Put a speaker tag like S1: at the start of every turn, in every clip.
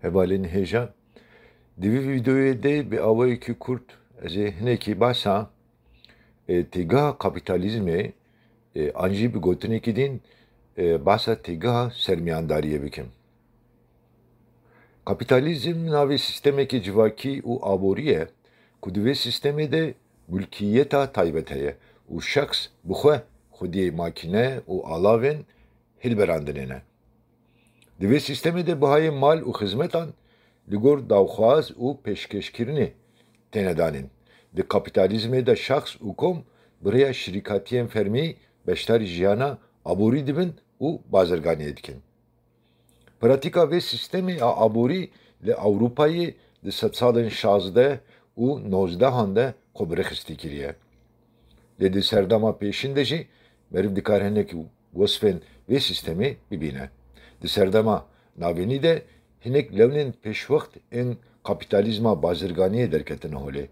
S1: Hevalin heja. Divi videoya de bir avayı ki kurt hineki basa tiga kapitalizmi anji bir gotineki din basa tiga sermayandariye bikim. Kapitalizm navi sistemeki civaki u aboriye kudive sistemi de mülkiyeta taybeteye u şahs buhe khudi makine u alaven hilberandinine. Dive sistemi de buhaye mal u hizmetan ligor davxwaz û pêşkêşkirinê têne danîn. Di kapîtalîzmê de şaxs û kom bi rêya şîrîkatiyên fermî beşdarî jiyana aborî dibin û bazirganiyê dikin. Pratika vê sistemê a aborî li Ewropayê di sed salên şazdeh û nozdehan de xwe bi rêxistî kiriye. Lê di serdema pêşîn de jî meriv dikare hinekî wesfên vê sistemê bibîne. Di serdema navînî de hinek lewlên pêşwext ên kapîtalîzma bazirganiyê derketine holê.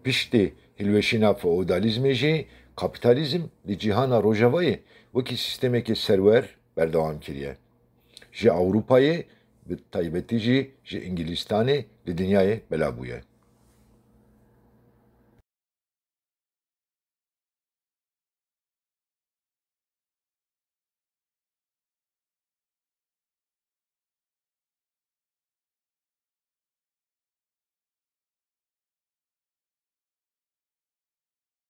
S1: Piştî hilweşîna feodalîzmê jî kapîtalîzm li cîhana rojavayê wekî sistemekî serwer berdewam kiriye. Ji Ewropayê bi taybetî jî ji Ingîlistanê li dinyayê bela bûye.